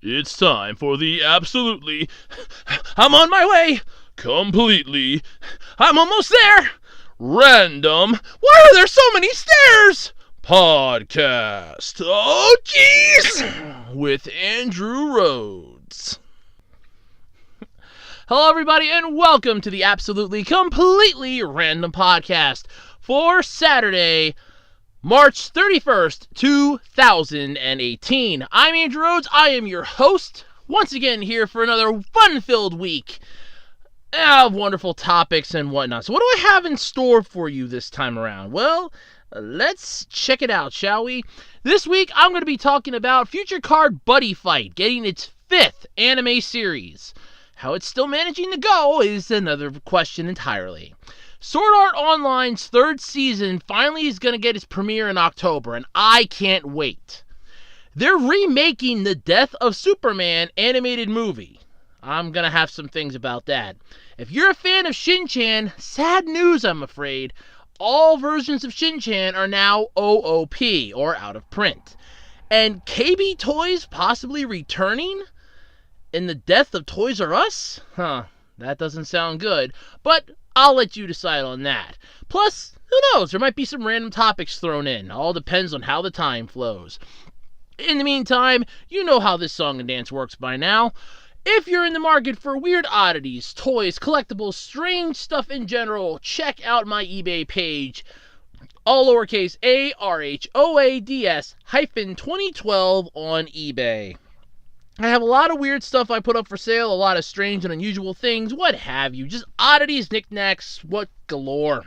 It's time for the absolutely. I'm on my way! Completely. I'm almost there! Random. Why are there so many stairs? Podcast. Oh, jeez! With Andrew Rhodes. Hello, everybody, and welcome to the absolutely, completely random podcast for Saturday, March 31st, 2018. I'm Andrew Rhodes. I am your host, once again here for another fun-filled week of wonderful topics and whatnot. So what do I have in store for you this time around? Well, let's check it out, shall we? This week, I'm going to be talking about Future Card Buddy Fight, getting its 5th anime series. How it's still managing to go is another question entirely. Sword Art Online's 3rd season finally is going to get its premiere in October, and I can't wait. They're remaking the Death of Superman animated movie. I'm going to have some things about that. If you're a fan of Shin-Chan, sad news, I'm afraid. All versions of Shin-Chan are now OOP, or out of print. And KB Toys possibly returning in the death of Toys R Us? That doesn't sound good. But I'll let you decide on that. Plus, who knows, there might be some random topics thrown in. All depends on how the time flows. In the meantime, you know how this song and dance works by now. If you're in the market for weird oddities, toys, collectibles, strange stuff in general, check out my eBay page. All lowercase ARHOADS-2012 on eBay. I have a lot of weird stuff I put up for sale, a lot of strange and unusual things, what have you. Just oddities, knickknacks, what galore.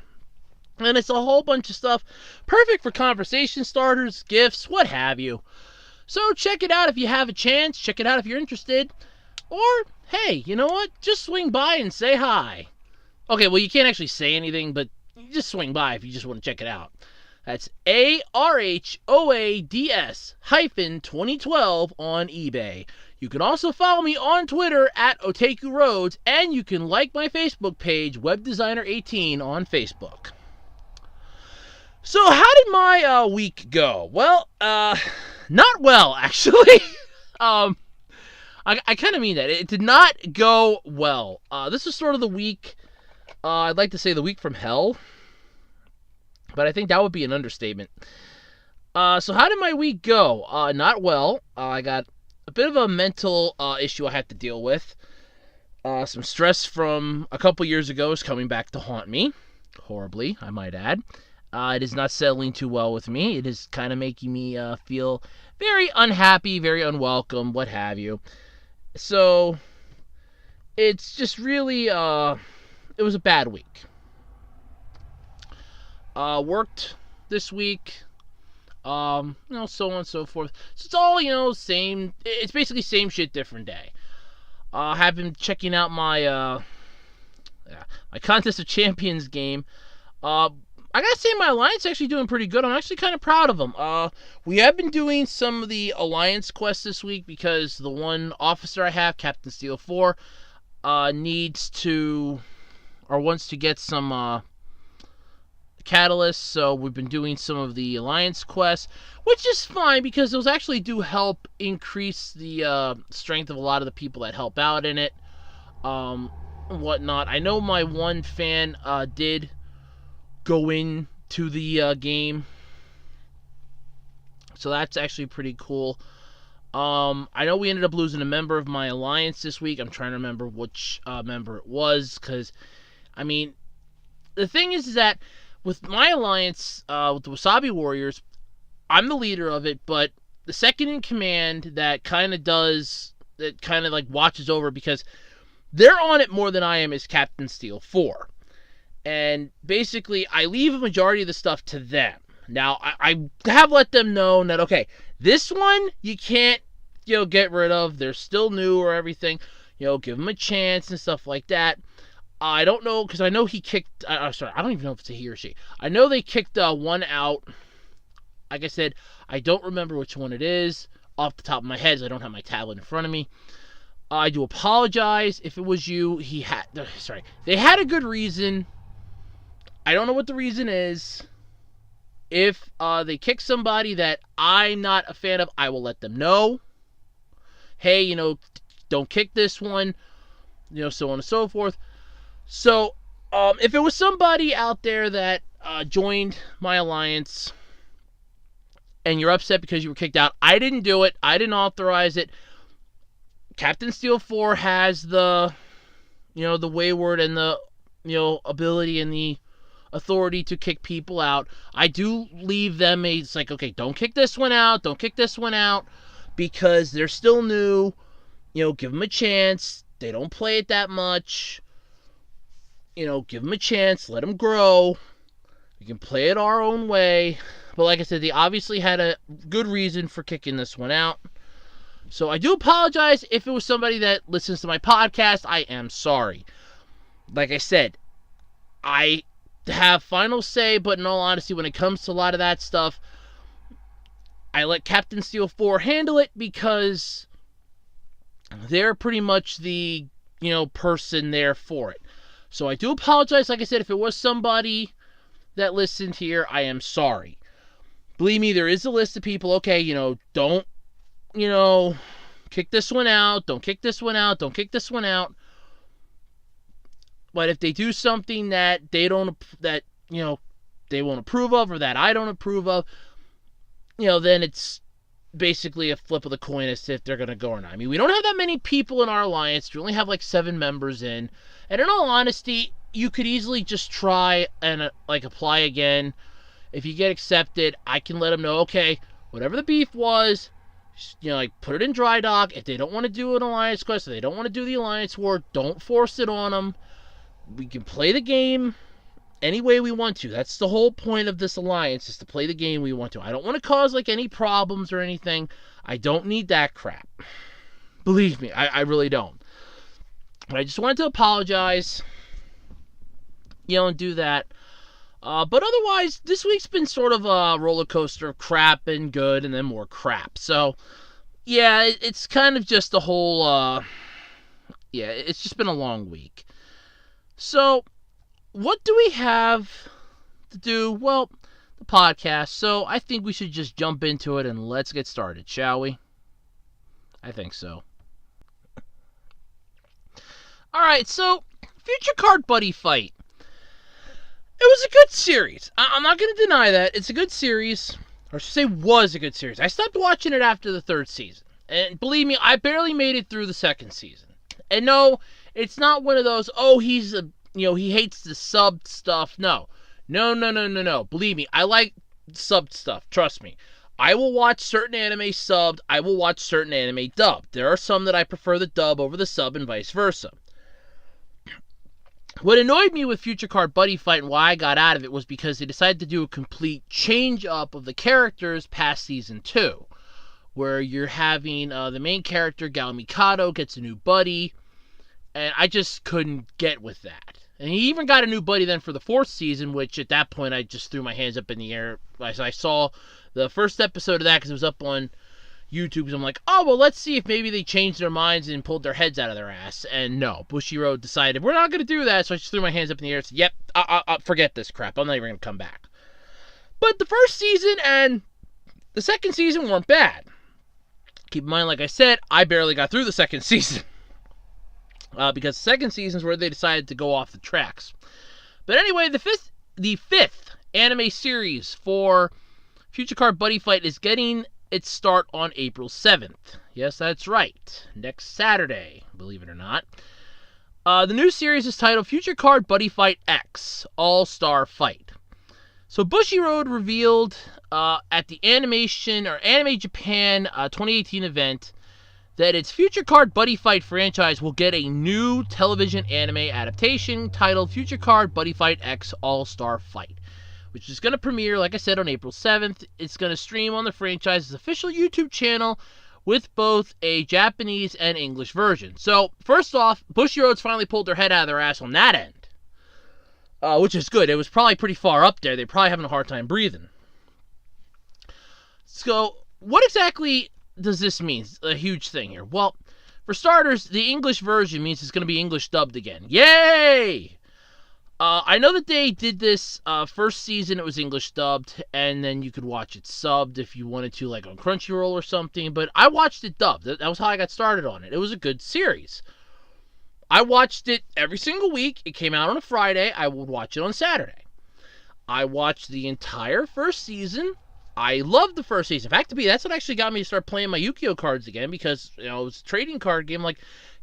And it's a whole bunch of stuff, perfect for conversation starters, gifts, what have you. So check it out if you have a chance, check it out if you're interested. Or, hey, you know what? Just swing by and say hi. Okay, well, you can't actually say anything, but just swing by if you just want to check it out. That's ARHOADS-2012 on eBay. You can also follow me on Twitter at Otaku Rhodes, and you can like my Facebook page, WebDesigner18 on Facebook. So how did my week go? Well, not well, actually. I kind of mean that. It did not go well. This is sort of the week, I'd like to say the week from hell, but I think that would be an understatement. So how did my week go? Not well. I got a bit of a mental issue I had to deal with. Some stress from a couple years ago is coming back to haunt me. Horribly, I might add. It is not settling too well with me. It is kind of making me feel very unhappy, very unwelcome, what have you. So, it's just really, it was a bad week. Worked this week, so on and so forth. So it's all, same, it's basically same shit, different day. Have been checking out my Contest of Champions game. I gotta say, my Alliance is actually doing pretty good. I'm actually kind of proud of them. We have been doing some of the Alliance quests this week because the one officer I have, Captain Steel 4, wants to get some catalysts, so we've been doing some of the Alliance quests, which is fine because those actually do help increase the strength of a lot of the people that help out in it, whatnot. I know my one fan did go into the game, so that's actually pretty cool. I know we ended up losing a member of my Alliance this week. I'm trying to remember which member it was, because, I mean, the thing is that with my Alliance, with the Wasabi Warriors, I'm the leader of it, but the second in command that kind of watches over, because they're on it more than I am, is Captain Steel 4. And basically, I leave a majority of the stuff to them. Now, I have let them know that, okay, this one you can't, get rid of. They're still new or everything. Give them a chance and stuff like that. I don't know, because I know he kicked... I don't even know if it's a he or she. I know they kicked one out. Like I said, I don't remember which one it is off the top of my head, so I don't have my tablet in front of me. I do apologize if it was you. They had a good reason. I don't know what the reason is. If they kick somebody that I'm not a fan of, I will let them know. hey, don't kick this one, so on and so forth. So, if it was somebody out there that joined my alliance and you're upset because you were kicked out, I didn't do it. I didn't authorize it. Captain Steel 4 has the wayward and the, ability and the authority to kick people out. I do leave them it's like, okay, don't kick this one out, because they're still new. Give them a chance. They don't play it that much. Give them a chance, let them grow. We can play it our own way. But like I said, they obviously had a good reason for kicking this one out. So I do apologize if it was somebody that listens to my podcast. I am sorry. Like I said, I have final say, but in all honesty, when it comes to a lot of that stuff, I let Captain Steel 4 handle it because they're pretty much the, person there for it. So I do apologize. Like I said, if it was somebody that listened here, I am sorry. Believe me, there is a list of people, okay, don't, kick this one out, don't kick this one out, don't kick this one out. But if they do something that they won't approve of, or that I don't approve of, then it's basically a flip of the coin as to if they're going to go or not. I mean, we don't have that many people in our alliance. We only have like 7 members in. And in all honesty, you could easily just try and apply again. If you get accepted, I can let them know, okay, whatever the beef was, put it in dry dock. If they don't want to do an alliance quest, if they don't want to do the alliance war, don't force it on them. We can play the game any way we want to. That's the whole point of this alliance, is to play the game we want to. I don't want to cause any problems or anything. I don't need that crap. Believe me, I really don't. But I just wanted to apologize, and do that. But otherwise, this week's been sort of a roller coaster of crap and good and then more crap. So, yeah, it's kind of just a whole, it's just been a long week. So, what do we have to do? Well, the podcast. So, I think we should just jump into it and let's get started, shall we? I think so. Alright, so, Future Card Buddy Fight. It was a good series. I'm not going to deny that. It's a good series. Or I should say was a good series. I stopped watching it after the 3rd season. And believe me, I barely made it through the 2nd season. And no, it's not one of those, he hates the subbed stuff. No. No. Believe me, I like subbed stuff. Trust me. I will watch certain anime subbed. I will watch certain anime dubbed. There are some that I prefer the dub over the sub and vice versa. What annoyed me with Future Card Buddy Fight and why I got out of it was because they decided to do a complete change-up of the characters past Season 2. Where you're having the main character, Gal Mikado, gets a new buddy. And I just couldn't get with that. And he even got a new buddy then for the 4th season, which at that point I just threw my hands up in the air. As I saw the first episode of that because it was up on YouTube, so I'm like, oh, well, let's see if maybe they changed their minds and pulled their heads out of their ass. And no, Bushiroad decided, we're not going to do that, so I just threw my hands up in the air and said, yep, forget this crap. I'm not even going to come back. But the 1st season and the 2nd season weren't bad. Keep in mind, like I said, I barely got through the 2nd season. Because the 2nd season is where they decided to go off the tracks. But anyway, the fifth anime series for Future Card Buddy Fight is getting its start on April 7th. Yes, that's right. Next Saturday, believe it or not. The new series is titled Future Card Buddy Fight X All-Star Fight. So Bushiroad revealed at the Anime Japan 2018 event that its Future Card Buddy Fight franchise will get a new television anime adaptation titled Future Card Buddy Fight X All-Star Fight, which is going to premiere, like I said, on April 7th. It's going to stream on the franchise's official YouTube channel with both a Japanese and English version. So, first off, Bushiroad's finally pulled their head out of their ass on that end, which is good. It was probably pretty far up there. They're probably having a hard time breathing. So, what exactly does this mean? A huge thing here. Well, for starters, the English version means it's going to be English dubbed again. Yay! I know that they did this first season, it was English dubbed, and then you could watch it subbed if you wanted to, like on Crunchyroll or something, but I watched it dubbed. That was how I got started on it. It was a good series. I watched it every single week. It came out on a Friday. I would watch it on Saturday. I watched the entire first season. I loved the first season. In fact, that's what actually got me to start playing my Yu-Gi-Oh cards again, because it was a trading card game. Like,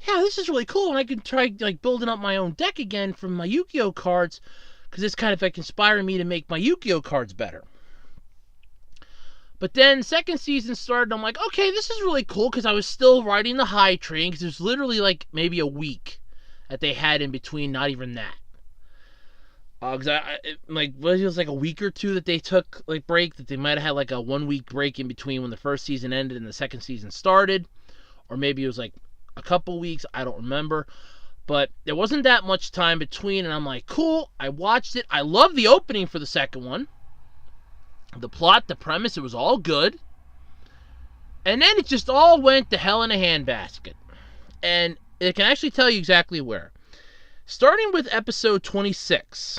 yeah, this is really cool, and I can try like building up my own deck again from my Yu-Gi-Oh cards, because it's kind of like inspiring me to make my Yu-Gi-Oh cards better. But then second season started, and I'm like, okay, this is really cool, because I was still riding the high train, because there's literally like maybe a week that they had in between, not even that. Because it was like a week or two that they took like break, that they might have had like a 1 week break in between when the first season ended and the second season started, or maybe it was like a couple weeks, I don't remember, but there wasn't that much time between, and I'm like, cool. I watched it. I loved the opening for the second one, the plot, the premise, it was all good, and then it just all went to hell in a handbasket, and it can actually tell you exactly where. Starting with episode 26.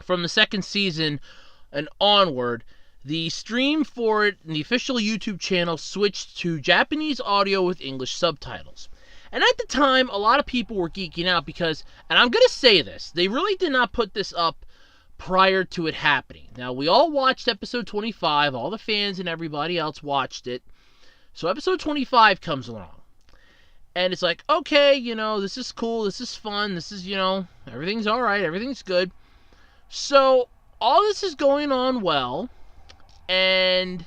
From the second season and onward, the stream for it in the official YouTube channel switched to Japanese audio with English subtitles. And at the time, a lot of people were geeking out because, and I'm going to say this, they really did not put this up prior to it happening. Now, we all watched episode 25, all the fans and everybody else watched it. So episode 25 comes along. And it's like, okay, this is cool, this is fun, this is, everything's alright, everything's good. So, all this is going on well, and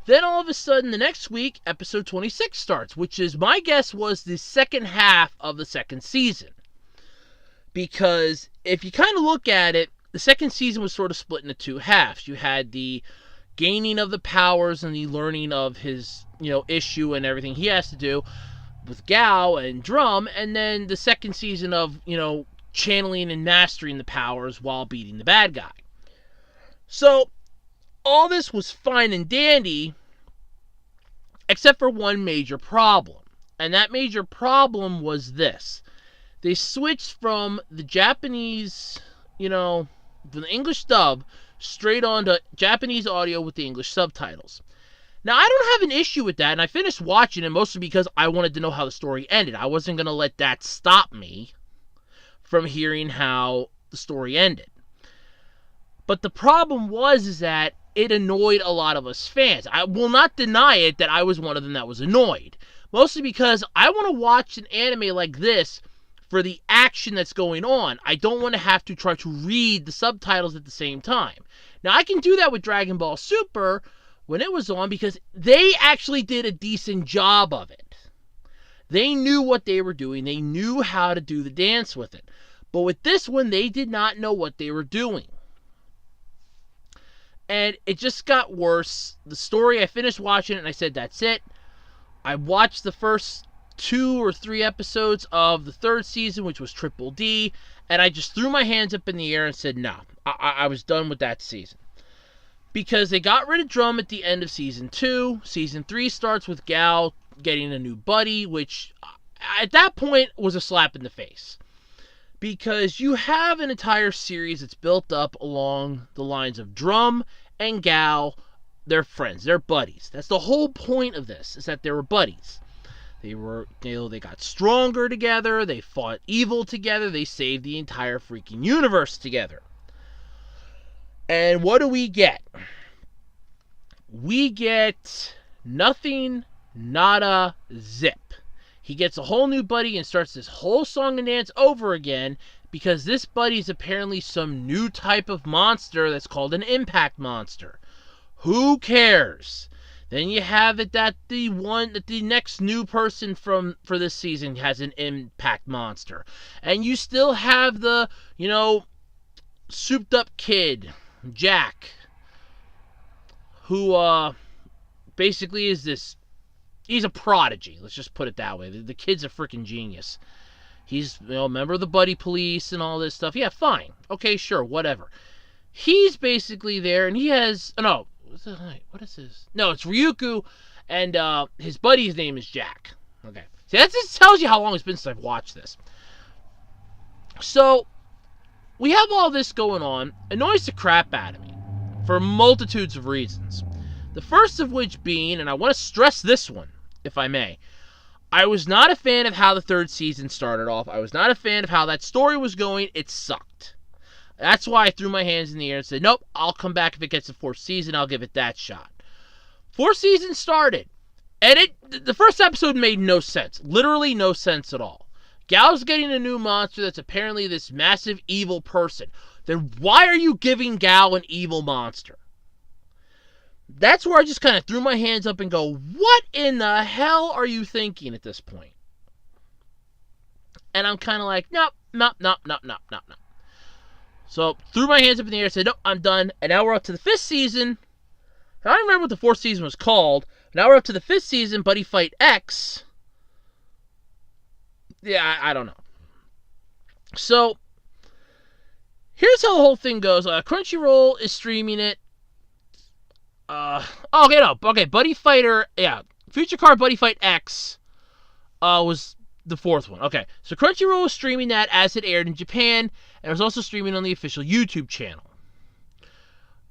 then all of a sudden, the next week, episode 26 starts, which is, my guess was the second half of the second season. Because, if you kind of look at it, the second season was sort of split into two halves. You had the gaining of the powers and the learning of his, issue and everything he has to do with Gao and Drum, and then the second season of, channeling and mastering the powers while beating the bad guy. So, all this was fine and dandy, except for one major problem. And that major problem was this. They switched from the Japanese, from the English dub, straight on to Japanese audio with the English subtitles. Now, I don't have an issue with that, and I finished watching it mostly because I wanted to know how the story ended. I wasn't going to let that stop me from hearing how the story ended. But the problem is that it annoyed a lot of us fans. I will not deny it that I was one of them that was annoyed. Mostly because I want to watch an anime like this for the action that's going on. I don't want to have to try to read the subtitles at the same time. Now, I can do that with Dragon Ball Super when it was on, because they actually did a decent job of it. They knew what they were doing. They knew how to do the dance with it. But with this one, they did not know what they were doing. And it just got worse. The story, I finished watching it and I said, that's it. I watched the first 2 or 3 episodes of the third season, which was Triple D, and I just threw my hands up in the air and said, no, I was done with that season. Because they got rid of Drum at the end of Season 2. Season 3 starts with Gao getting a new buddy, which at that point was a slap in the face. Because you have an entire series that's built up along the lines of Drum and Gao. They're friends, they're buddies. That's the whole point of this, is that they were buddies. They got stronger together, they fought evil together, they saved the entire freaking universe together. And what do we get? We get nothing, nada, zip. He gets a whole new buddy and starts this whole song and dance over again, because this buddy is apparently some new type of monster that's called an impact monster. Who cares? Then you have it that the next new person for this season has an impact monster. And you still have the, souped up kid, Jack, who basically is this, he's a prodigy, let's just put it that way. The kid's a freaking genius. He's a member of the buddy police and all this stuff. Yeah, fine. Okay, sure, whatever. He's basically there, and he has, what is his? No, it's Ryuku, and his buddy's name is Jack. Okay. See, that just tells you how long it's been since I've watched this. So, we have all this going on. It annoys the crap out of me for multitudes of reasons. The first of which being, and I want to stress this one, if I may, I was not a fan of how the third season started off. I was not a fan of how that story was going. It sucked. That's why I threw my hands in the air and said, nope, I'll come back if it gets a fourth season. I'll give it that shot. Fourth season started, and the first episode made no sense. Literally no sense at all. Gal's getting a new monster that's apparently this massive evil person. Then why are you giving Gal an evil monster? That's where I just kind of threw my hands up and go, what in the hell are you thinking at this point? And I'm kind of like, nope. So, threw my hands up in the air and said, nope, I'm done. And now we're up to the fifth season. I don't remember what the fourth season was called. Now we're up to the fifth season, Buddy Fight X. Yeah, I don't know. So, here's how the whole thing goes. Crunchyroll is streaming it. Buddy Fighter, Future Card Buddy Fight X was the fourth one. Okay, so Crunchyroll was streaming that as it aired in Japan, and it was also streaming on the official YouTube channel.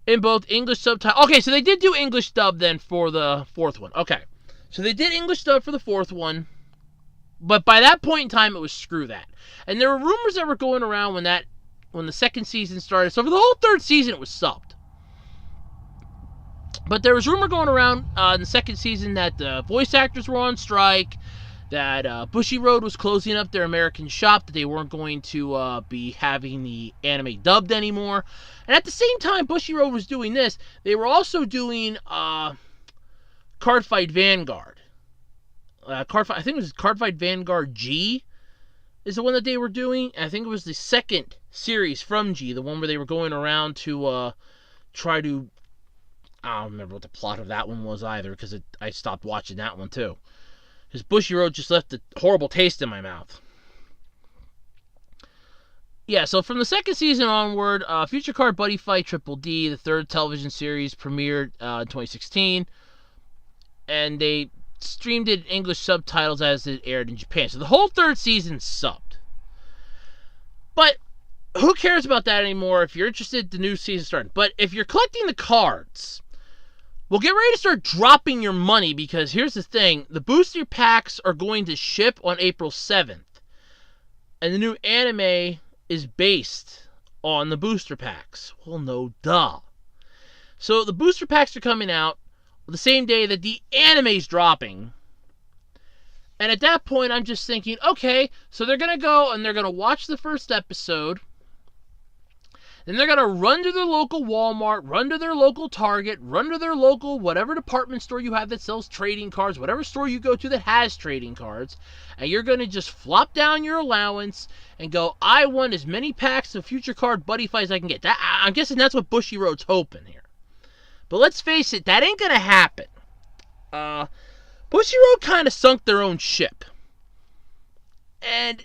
In both English subtitles. Okay, so they did do English dub then for the fourth one. Okay, so they did English dub for the fourth one, but by that point in time, it was screw that. And there were rumors that were going around when the second season started. So for the whole third season, it was subbed. But there was rumor going around in the second season that the voice actors were on strike, that Bushiroad was closing up their American shop, that they weren't going to be having the anime dubbed anymore. And at the same time Bushiroad was doing this, they were also doing Cardfight Vanguard. I think it was Cardfight Vanguard G is the one that they were doing. I think it was the second series from G, the one where they were going around to try to... I don't remember what the plot of that one was either, because I stopped watching that one too. Because Bushiroad just left a horrible taste in my mouth. Yeah, so from the second season onward, Future Card Buddy Fight Triple D, the third television series, premiered in 2016. And they streamed it in English subtitles as it aired in Japan. So the whole third season subbed. But who cares about that anymore? If you're interested, the new season started. But if you're collecting the cards... well, get ready to start dropping your money, because here's the thing. The booster packs are going to ship on April 7th. And the new anime is based on the booster packs. Well, no duh. So the booster packs are coming out the same day that the anime's dropping. And at that point, I'm just thinking, okay, so they're going to go and they're going to watch the first episode. Then they're going to run to their local Walmart, run to their local Target, run to their local whatever department store you have that sells trading cards, whatever store you go to that has trading cards, and you're going to just flop down your allowance and go, I want as many packs of Future Card Buddy Fight as I can get. I'm guessing that's what Bushiroad's hoping here. But let's face it, that ain't going to happen. Bushiroad kind of sunk their own ship. And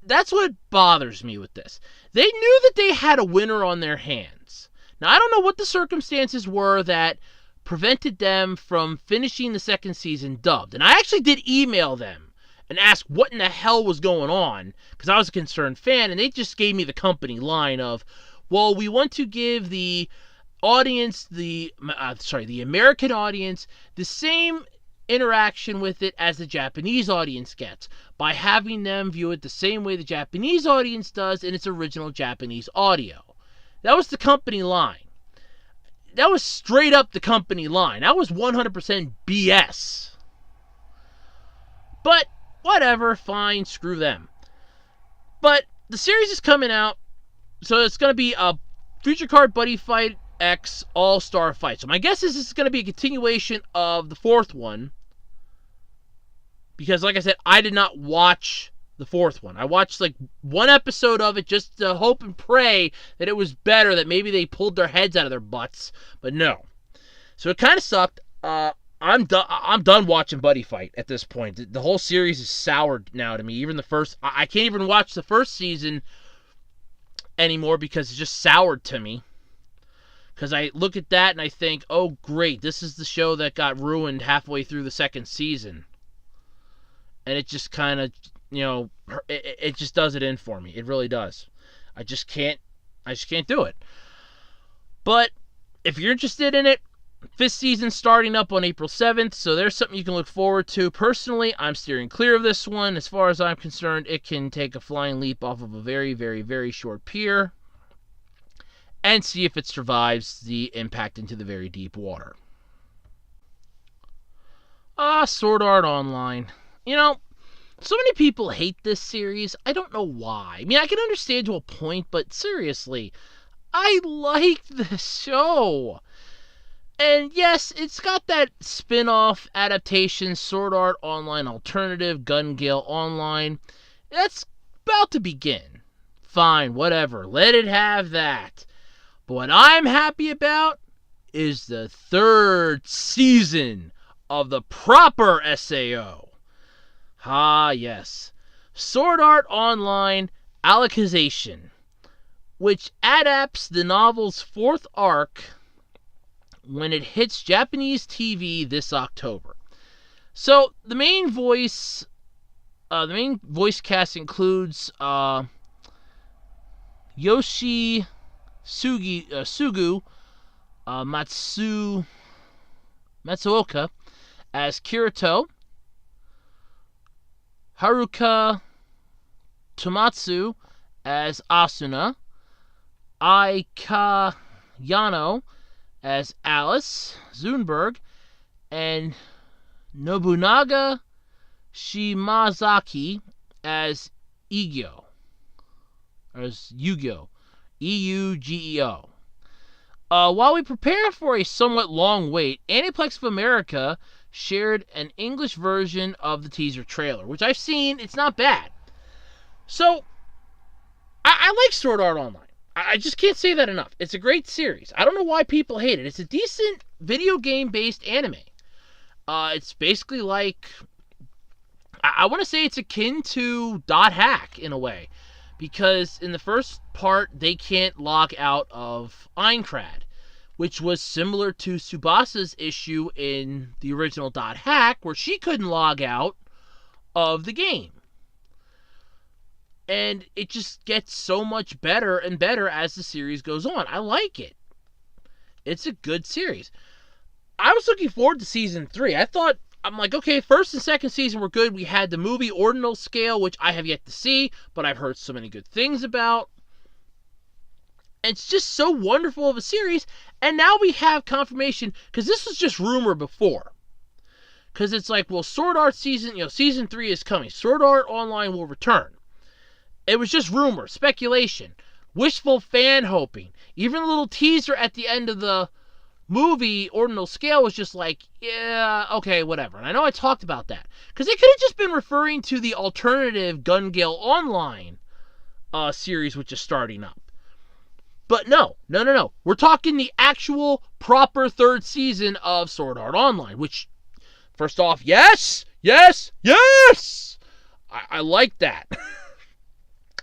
that's what bothers me with this. They knew that they had a winner on their hands. Now, I don't know what the circumstances were that prevented them from finishing the second season dubbed. And I actually did email them and ask what in the hell was going on, because I was a concerned fan, and they just gave me the company line of, well, we want to give the audience, the American audience, the same interaction with it as the Japanese audience gets, by having them view it the same way the Japanese audience does in its original Japanese audio. That was the company line. That was straight up the company line. That was 100% BS. But whatever, fine, screw them. But the series is coming out, so it's going to be a Future Card Buddy Fight X All-Star Fight. So my guess is this is going to be a continuation of the fourth one. Because, like I said, I did not watch the fourth one. I watched, like, one episode of it just to hope and pray that it was better, that maybe they pulled their heads out of their butts. But no. So it kind of sucked. I'm done watching Buddy Fight at this point. The whole series is soured now to me. Even the first... I can't even watch the first season anymore because it's just soured to me. Because I look at that and I think, oh, great, this is the show that got ruined halfway through the second season. And it just kind of, it just does it in for me. It really does. I just can't I just can't do it. But if you're interested in it, 5th season starting up on April 7th, so there's something you can look forward to. Personally, I'm steering clear of this one. As far as I'm concerned, it can take a flying leap off of a very, very, very short pier and see if it survives the impact into the very deep water. Sword Art Online. You know, so many people hate this series. I don't know why. I mean, I can understand to a point, but seriously, I like this show. And yes, it's got that spin-off adaptation, Sword Art Online Alternative, Gun Gale Online. That's about to begin. Fine, whatever. Let it have that. But what I'm happy about is the 3rd season of the proper SAO. Ah, yes. Sword Art Online Alicization, which adapts the novel's 4th arc when it hits Japanese TV this October. So the main voice cast includes Yoshi Sugu Matsuoka as Kirito, Haruka Tomatsu as Asuna, Ai Yano as Alice Zunberg, and Nobunaga Shimazaki as Yu-Gi-Oh! E-U-G-E-O. While we prepare for a somewhat long wait, Aniplex of America shared an English version of the teaser trailer, which I've seen. It's not bad. So, I like Sword Art Online. I just can't say that enough. It's a great series. I don't know why people hate it. It's a decent video game-based anime. It's basically like... I want to say it's akin to Dot Hack in a way. Because in the first part, they can't log out of Aincrad, which was similar to Tsubasa's issue in the original Dot Hack, where she couldn't log out of the game. And it just gets so much better and better as the series goes on. I like it. It's a good series. I was looking forward to Season 3. I'm like, okay, first and second season were good. We had the movie Ordinal Scale, which I have yet to see, but I've heard so many good things about. And it's just so wonderful of a series. And now we have confirmation, because this was just rumor before. Because it's like, well, Sword Art Season 3 is coming. Sword Art Online will return. It was just rumor, speculation, wishful fan hoping. Even a little teaser at the end of the movie, Ordinal Scale, was just like, yeah, okay, whatever. And I know I talked about that. Because it could have just been referring to the alternative Gun Gale Online series, which is starting up. But no. We're talking the actual proper 3rd season of Sword Art Online, which, first off, yes! I like that.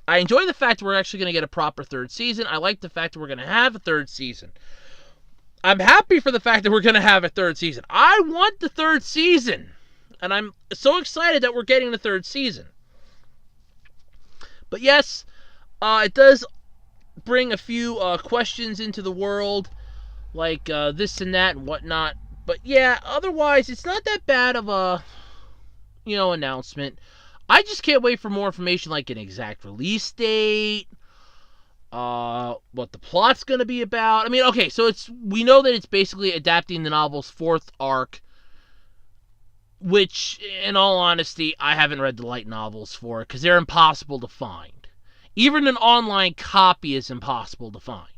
I enjoy the fact that we're actually going to get a proper 3rd season. I like the fact that we're going to have a 3rd season. I'm happy for the fact that we're going to have a 3rd season. I want the 3rd season. And I'm so excited that we're getting the 3rd season. But yes, it does bring a few questions into the world. Like this and that and whatnot. But yeah, otherwise, it's not that bad of a, announcement. I just can't wait for more information, like an exact release date, what the plot's going to be about. I mean, okay, so we know that it's basically adapting the novel's 4th arc, which, in all honesty, I haven't read the light novels for, because they're impossible to find. Even an online copy is impossible to find.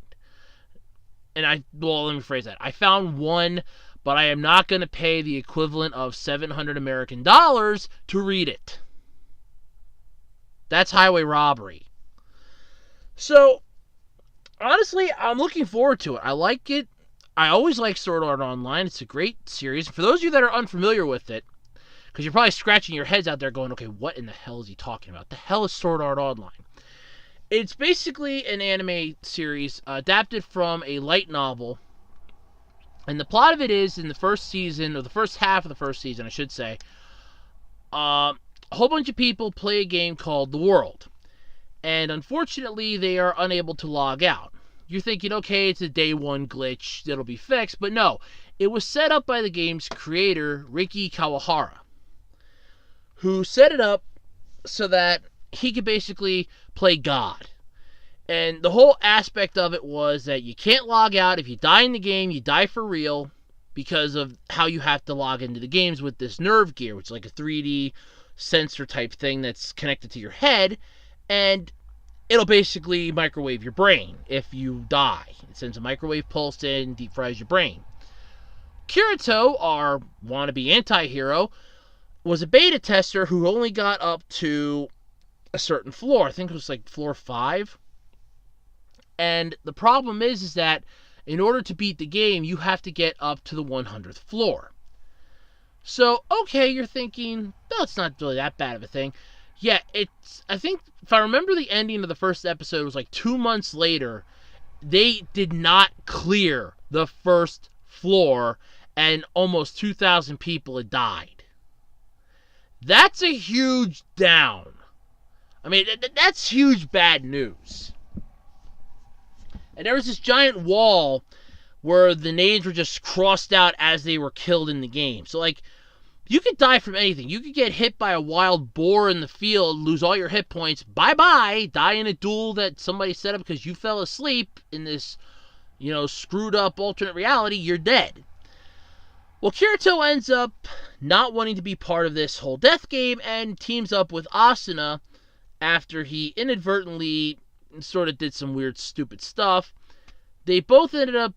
And let me phrase that. I found one, but I am not going to pay the equivalent of $700 American to read it. That's highway robbery. So, honestly, I'm looking forward to it. I like it. I always like Sword Art Online. It's a great series. For those of you that are unfamiliar with it, because you're probably scratching your heads out there going, okay, what in the hell is he talking about? The hell is Sword Art Online? It's basically an anime series adapted from a light novel. And the plot of it is, in the first season, or the first half of the first season, I should say, a whole bunch of people play a game called The World. And unfortunately, they are unable to log out. you're thinking, okay, it's a day one glitch that'll be fixed, but no. It was set up by the game's creator, Riki Kawahara, who set it up so that he could basically play God. And the whole aspect of it was that you can't log out. If you die in the game, you die for real because of how you have to log into the games with this nerve gear, which is like a 3D sensor type thing that's connected to your head, and it'll basically microwave your brain if you die. It sends a microwave pulse in and deep fries your brain. Kirito, our wannabe anti-hero, was a beta tester who only got up to a certain floor. I think it was like floor 5. And the problem is that in order to beat the game, you have to get up to the 100th floor. So, okay, you're thinking, no, it's not really that bad of a thing. Yeah, I think, if I remember the ending of the first episode, it was like 2 months later, they did not clear the first floor, and almost 2,000 people had died. That's a huge down. I mean, that's huge bad news. And there was this giant wall where the names were just crossed out as they were killed in the game. So, like, you could die from anything. You could get hit by a wild boar in the field, lose all your hit points, bye-bye, die in a duel that somebody set up because you fell asleep in this, screwed up alternate reality, you're dead. Well, Kirito ends up not wanting to be part of this whole death game and teams up with Asuna after he inadvertently sort of did some weird, stupid stuff. They both ended up,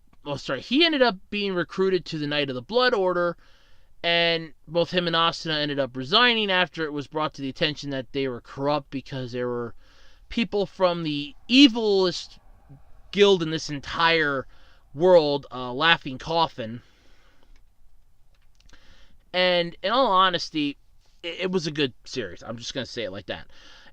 he ended up being recruited to the Knight of the Blood Order, and both him and Asuna ended up resigning after it was brought to the attention that they were corrupt because there were people from the evilest guild in this entire world, Laughing Coffin. And in all honesty, it was a good series. I'm just going to say it like that.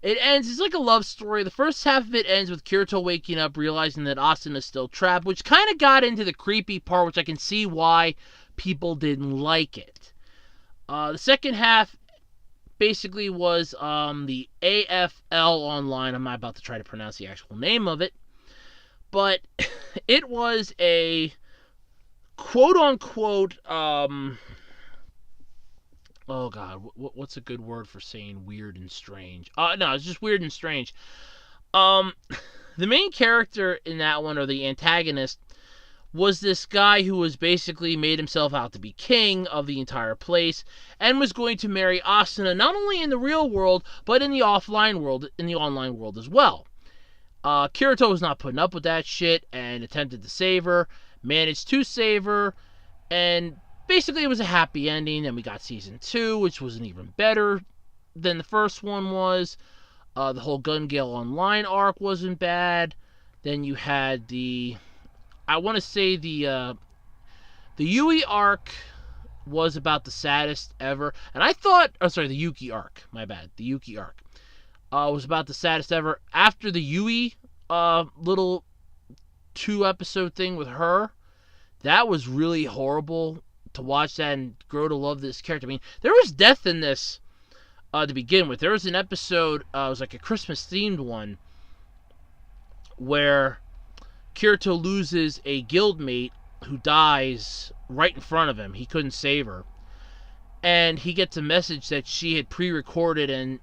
It ends, it's like a love story. The first half of it ends with Kirito waking up, realizing that Asuna is still trapped, which kind of got into the creepy part, which I can see why people didn't like it. The second half basically was the AFL Online. I'm not about to try to pronounce the actual name of it. But it was a quote-unquote, oh God, what's a good word for saying weird and strange? No, it's just weird and strange. The main character in that one, or the antagonist, was this guy who was basically made himself out to be king of the entire place and was going to marry Asuna not only in the real world, but in the offline world, in the online world as well. Kirito was not putting up with that shit and attempted to save her, managed to save her, and basically, it was a happy ending, and we got Season 2, which was even better than the first one was. The whole Gun Gale Online arc wasn't bad. Then you had the Yui arc was about the saddest ever. And I thought, the Yuki arc, my bad. The Yuki arc was about the saddest ever. After the Yui little 2-episode thing with her, that was really horrible to watch that and grow to love this character. I mean, there was death in this to begin with. There was an episode, it was like a Christmas-themed one, where Kirito loses a guildmate who dies right in front of him. He couldn't save her. And he gets a message that she had pre-recorded and,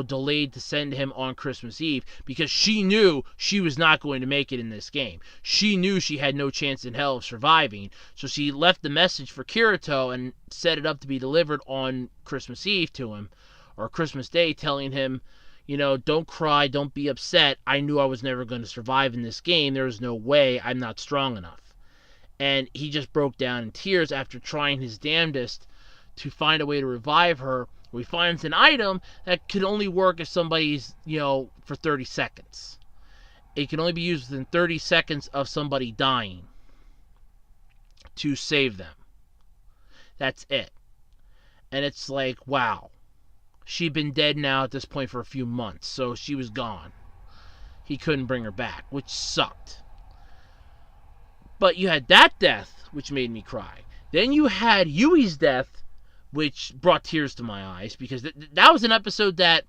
delayed to send him on Christmas Eve because she knew she was not going to make it in this game. She knew she had no chance in hell of surviving. So she left the message for Kirito and set it up to be delivered on Christmas Eve to him, or Christmas Day, telling him, don't cry, don't be upset. I knew I was never going to survive in this game. There is no way. I'm not strong enough. And he just broke down in tears after trying his damnedest to find a way to revive her. He finds an item that can only work if somebody's, for 30 seconds. It can only be used within 30 seconds of somebody dying to save them. That's it. And it's like, wow. She'd been dead now at this point for a few months, so she was gone. He couldn't bring her back, which sucked. But you had that death, which made me cry. Then you had Yui's death, which brought tears to my eyes, because that was an episode that,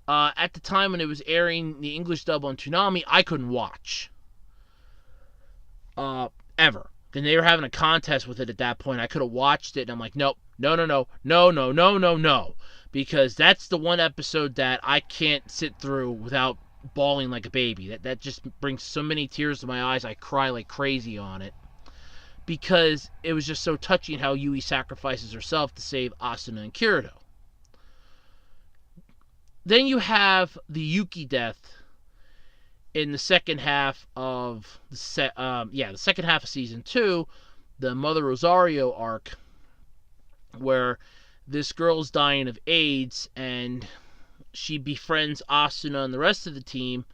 at the time when it was airing the English dub on Toonami, I couldn't watch. ever. And they were having a contest with it at that point. I could have watched it, and I'm like, nope, no. Because that's the one episode that I can't sit through without bawling like a baby. That just brings so many tears to my eyes. I cry like crazy on it. Because it was just so touching how Yui sacrifices herself to save Asuna and Kirito. Then you have the Yuki death in the second half of the second half of season 2, the Mother Rosario arc, where this girl's dying of AIDS and she befriends Asuna and the rest of the team.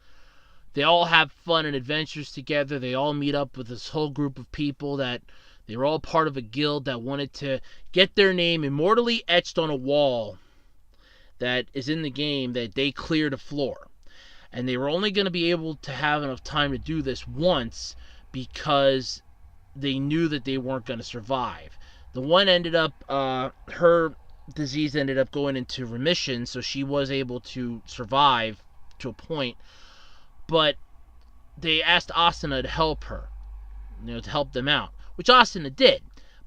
They all have fun and adventures together. They all meet up with this whole group of people that they were all part of a guild that wanted to get their name immortally etched on a wall that is in the game that they cleared a floor. And they were only going to be able to have enough time to do this once because they knew that they weren't going to survive. The one ended up, her disease ended up going into remission, so she was able to survive to a point. But they asked Asuna to help her, to help them out, which Asuna did.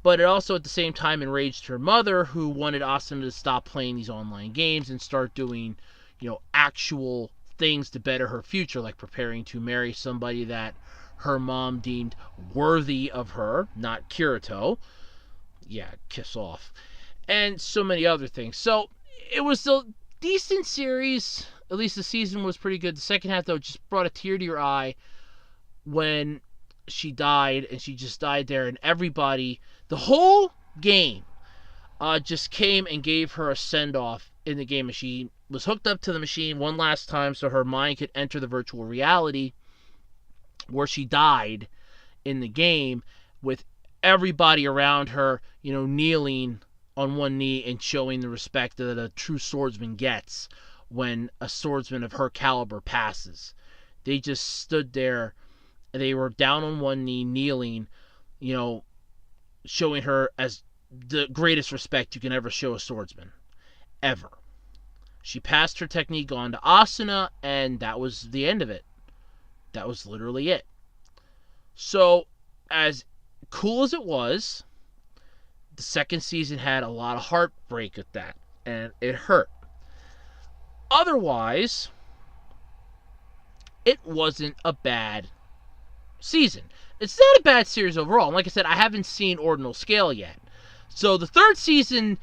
But it also at the same time enraged her mother, who wanted Asuna to stop playing these online games and start doing, actual things to better her future, like preparing to marry somebody that her mom deemed worthy of her, not Kirito. Yeah, kiss off. And so many other things. So it was a decent series. At least the season was pretty good. The second half, though, just brought a tear to your eye when she died, and she just died there, and everybody, the whole game, just came and gave her a send-off in the game. And she was hooked up to the machine one last time so her mind could enter the virtual reality where she died in the game, with everybody around her, kneeling on one knee and showing the respect that a true swordsman gets when a swordsman of her caliber passes. They just stood there. They were down on one knee, kneeling, showing her as the greatest respect you can ever show a swordsman. Ever. She passed her technique on to Asuna, and that was the end of it. That was literally it. So, as cool as it was, the second season had a lot of heartbreak at that, and it hurt. Otherwise, it wasn't a bad season. It's not a bad series overall. And like I said, I haven't seen Ordinal Scale yet. So the third season,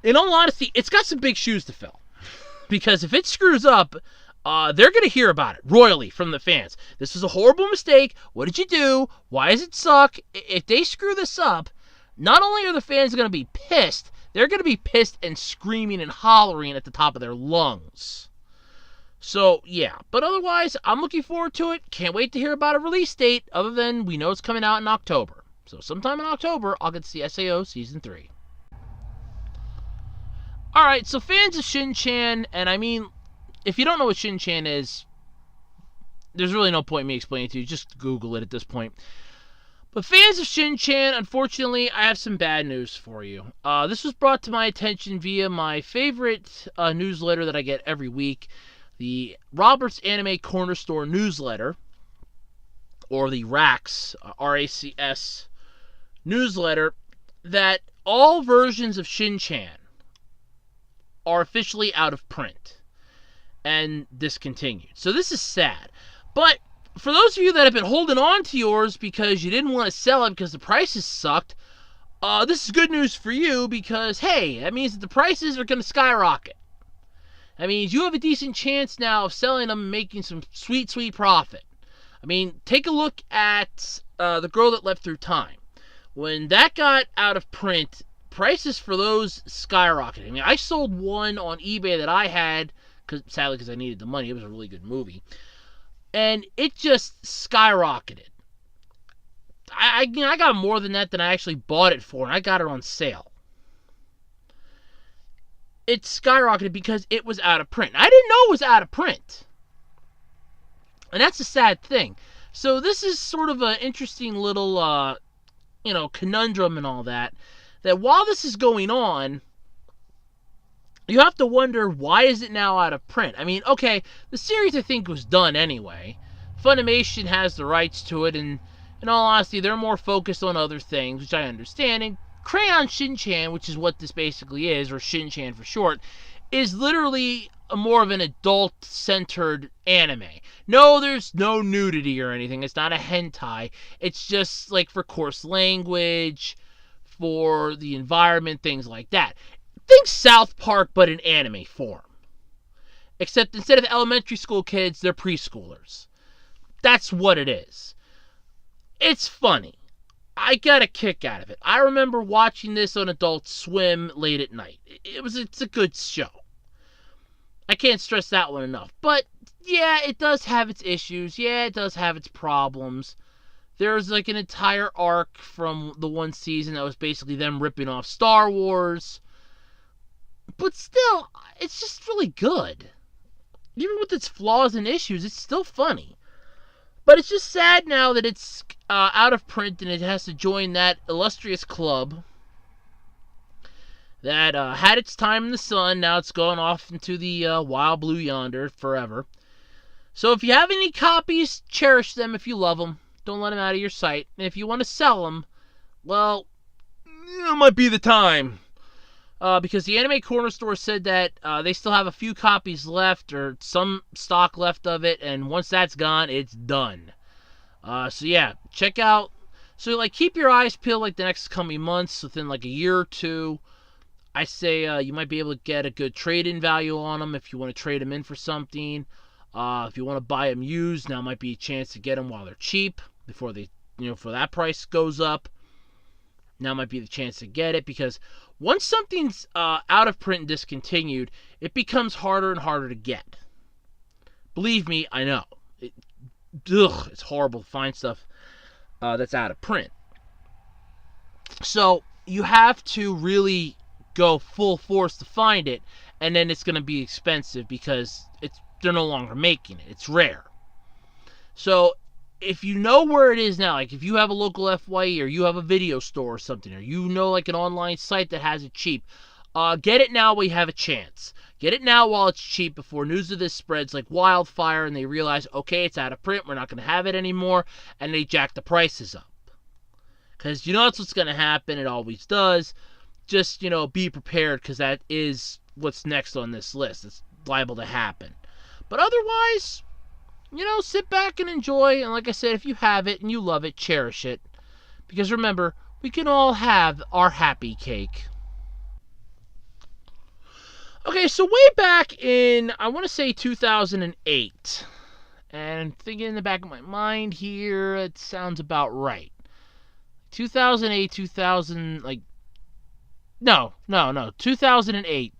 in all honesty, it's got some big shoes to fill. Because if it screws up, they're going to hear about it royally from the fans. This was a horrible mistake. What did you do? Why does it suck? If they screw this up, not only are the fans going to be pissed, they're going to be pissed and screaming and hollering at the top of their lungs. So, yeah. But otherwise, I'm looking forward to it. Can't wait to hear about a release date, other than we know it's coming out in October. So sometime in October, I'll get to see SAO Season 3. Alright, so fans of Shin-Chan, and I mean, if you don't know what Shin-Chan is, there's really no point in me explaining it to you. Just Google it at this point. But fans of Shin-Chan, unfortunately, I have some bad news for you. This was brought to my attention via my favorite newsletter that I get every week, the Roberts Anime Corner Store newsletter, or the RACS, R-A-C-S newsletter, that all versions of Shin-Chan are officially out of print and discontinued. So this is sad. But for those of you that have been holding on to yours because you didn't want to sell it because the prices sucked, this is good news for you because, hey, that means that the prices are going to skyrocket. That means you have a decent chance now of selling them and making some sweet, sweet profit. I mean, take a look at The Girl That Left Through Time. When that got out of print, prices for those skyrocketed. I mean, I sold one on eBay that I had, sadly because I needed the money. It was a really good movie. And it just skyrocketed. I got more than that than I actually bought it for, and I got it on sale. It skyrocketed because it was out of print. I didn't know it was out of print. And that's a sad thing. So this is sort of an interesting little, conundrum and all that. That while this is going on, you have to wonder, why is it now out of print? I mean, okay, the series I think was done anyway. Funimation has the rights to it, and in all honesty, they're more focused on other things, which I understand. And Crayon Shin-chan, which is what this basically is, or Shin-chan for short, is literally more of an adult-centered anime. No, there's no nudity or anything. It's not a hentai. It's just like for coarse language, for the environment, things like that. Think South Park, but in anime form. Except instead of elementary school kids, they're preschoolers. That's what it is. It's funny. I got a kick out of it. I remember watching this on Adult Swim late at night. It's a good show. I can't stress that one enough. But, yeah, it does have its issues. Yeah, it does have its problems. There's like an entire arc from the one season that was basically them ripping off Star Wars. But still, it's just really good. Even with its flaws and issues, it's still funny. But it's just sad now that it's out of print and it has to join that illustrious club that had its time in the sun. Now it's gone off into the wild blue yonder forever. So if you have any copies, cherish them if you love them. Don't let them out of your sight. And if you want to sell them, well, it might be the time. Because the Anime Corner Store said that they still have a few copies left or some stock left of it, and once that's gone, it's done. So yeah, check out. So like, keep your eyes peeled like the next coming months. Within like a year or two, I say you might be able to get a good trade-in value on them if you want to trade them in for something. If you want to buy them used, now might be a chance to get them while they're cheap before they, before that price goes up. Now might be the chance to get it, because once something's out of print and discontinued, it becomes harder and harder to get. Believe me, I know. It's horrible to find stuff that's out of print. So you have to really go full force to find it, and then it's going to be expensive because they're no longer making it. It's rare. So if you know where it is now, like if you have a local FYE or you have a video store or something, or you know like an online site that has it cheap, get it now while you have a chance. Get it now while it's cheap before news of this spreads like wildfire and they realize, okay, it's out of print, we're not going to have it anymore, and they jack the prices up. Because that's what's going to happen. It always does. Just, be prepared, because that is what's next on this list. It's liable to happen. But otherwise, sit back and enjoy. And like I said, if you have it and you love it, cherish it. Because remember, we can all have our happy cake. Okay, so way back in, I want to say 2008. And thinking in the back of my mind here, it sounds about right. 2008, 2008.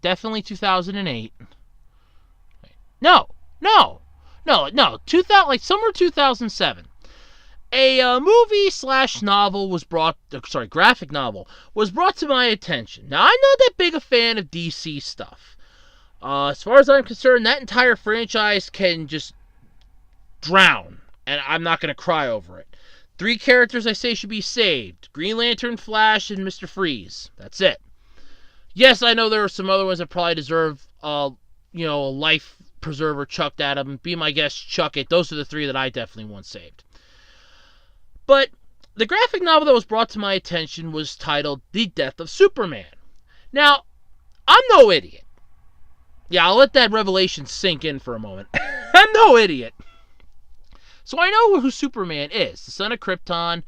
Definitely 2008. No. 2000, like somewhere 2007. A movie/novel was graphic novel was brought to my attention. Now, I'm not that big a fan of DC stuff. As far as I'm concerned, that entire franchise can just drown, and I'm not going to cry over it. 3 characters I say should be saved: Green Lantern, Flash, and Mr. Freeze. That's it. Yes, I know there are some other ones that probably deserve, a life preserver chucked at them. Be my guest, chuck it. Those are the 3 that I definitely want saved. But the graphic novel that was brought to my attention was titled The Death of Superman. Now, I'm no idiot. Yeah, I'll let that revelation sink in for a moment. I'm no idiot. So I know who Superman is. The son of Krypton.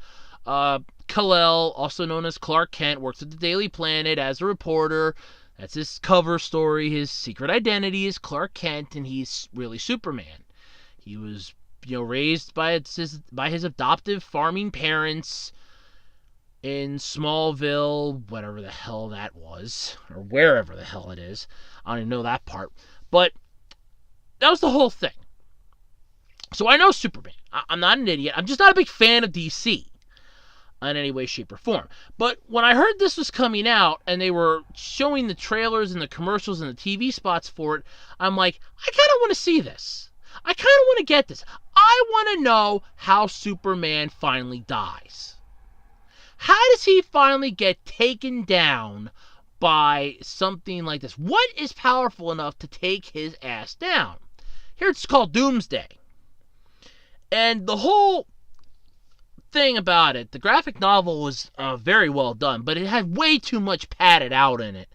Kal-El, also known as Clark Kent, works at the Daily Planet as a reporter. That's his cover story. His secret identity is Clark Kent, and he's really Superman. He was, raised by his adoptive farming parents in Smallville, whatever the hell that was, or wherever the hell it is. I don't even know that part. But that was the whole thing. So I know Superman. I'm not an idiot. I'm just not a big fan of DC in any way, shape, or form. But when I heard this was coming out and they were showing the trailers and the commercials and the TV spots for it, I'm like, I kind of want to see this. I kind of want to get this. I want to know how Superman finally dies. How does he finally get taken down by something like this? What is powerful enough to take his ass down? Here it's called Doomsday. And the whole thing about it. The graphic novel was very well done, but it had way too much padded out in it.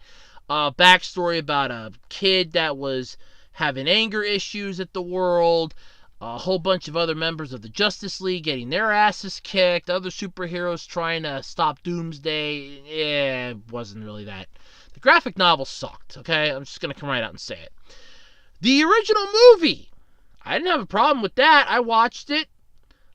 Backstory about a kid that was having anger issues at the world, a whole bunch of other members of the Justice League getting their asses kicked, other superheroes trying to stop Doomsday. Yeah, it wasn't really that. The graphic novel sucked, okay? I'm just going to come right out and say it. The original movie, I didn't have a problem with that. I watched it.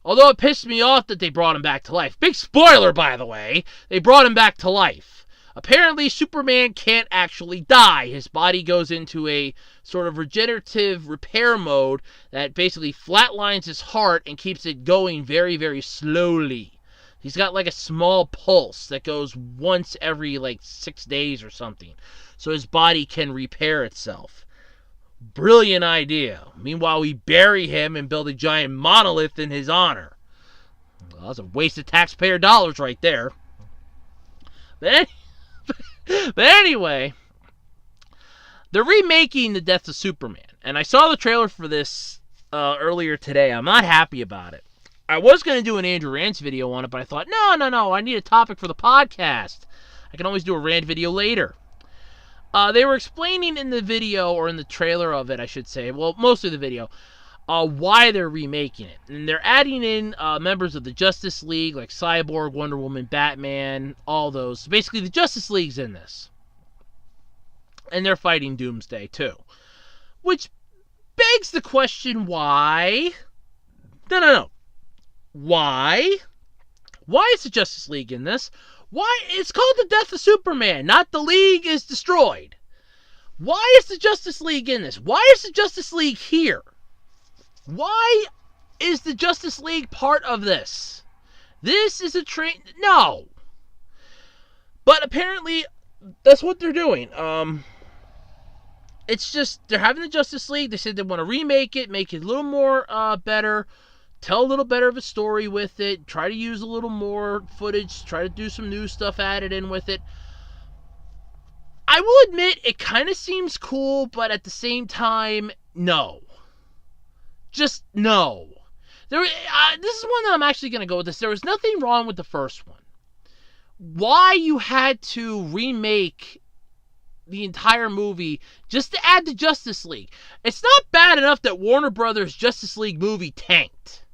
Although it pissed me off that they brought him back to life. Big spoiler, by the way. They brought him back to life. Apparently, Superman can't actually die. His body goes into a sort of regenerative repair mode that basically flatlines his heart and keeps it going very, very slowly. He's got like a small pulse that goes once every 6 days or something. So his body can repair itself. Brilliant idea. Meanwhile, we bury him and build a giant monolith in his honor. Well, that's a waste of taxpayer dollars right there. But anyway, they're remaking The Death of Superman. And I saw the trailer for this earlier today. I'm not happy about it. I was going to do an Andrew Rants video on it, but I thought, no, I need a topic for the podcast. I can always do a rant video later. They were explaining in the video, or in the trailer of it, I should say, well, mostly the video, why they're remaking it. And they're adding in members of the Justice League, like Cyborg, Wonder Woman, Batman, all those. Basically, the Justice League's in this. And they're fighting Doomsday, too. Which begs the question, why? No. Why? Why is the Justice League in this? Why? It's called The Death of Superman, not The League is Destroyed. Why is the Justice League in this? Why is the Justice League here? Why is the Justice League part of this? This is a train... No. But apparently, that's what they're doing. It's just, they're having the Justice League. They said they want to remake it, make it a little more better, tell a little better of a story with it, try to use a little more footage, try to do some new stuff added in with it. I will admit, it kind of seems cool, but at the same time, no. Just no. This is one that I'm actually going to go with this. There was nothing wrong with the first one. Why you had to remake the entire movie just to add the Justice League? It's not bad enough that Warner Brothers' Justice League movie tanked.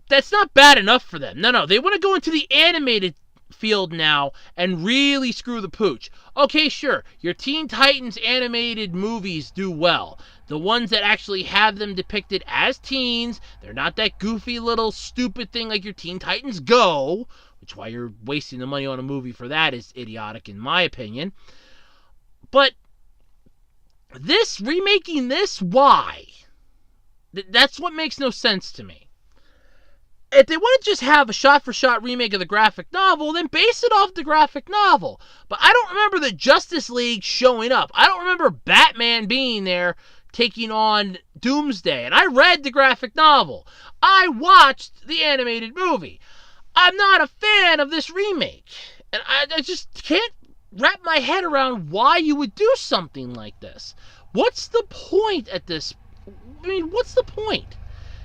That's not bad enough for them. No. They want to go into the animated field now and really screw the pooch. Okay, sure. Your Teen Titans animated movies do well. The ones that actually have them depicted as teens, they're not that goofy little stupid thing like your Teen Titans Go, which why you're wasting the money on a movie for that is idiotic in my opinion. But this, remaking this, why? That's what makes no sense to me. If they want to just have a shot-for-shot remake of the graphic novel, then base it off the graphic novel. But I don't remember the Justice League showing up. I don't remember Batman being there taking on Doomsday. And I read the graphic novel. I watched the animated movie. I'm not a fan of this remake. And I just can't wrap my head around why you would do something like this. What's the point at this? I mean, what's the point?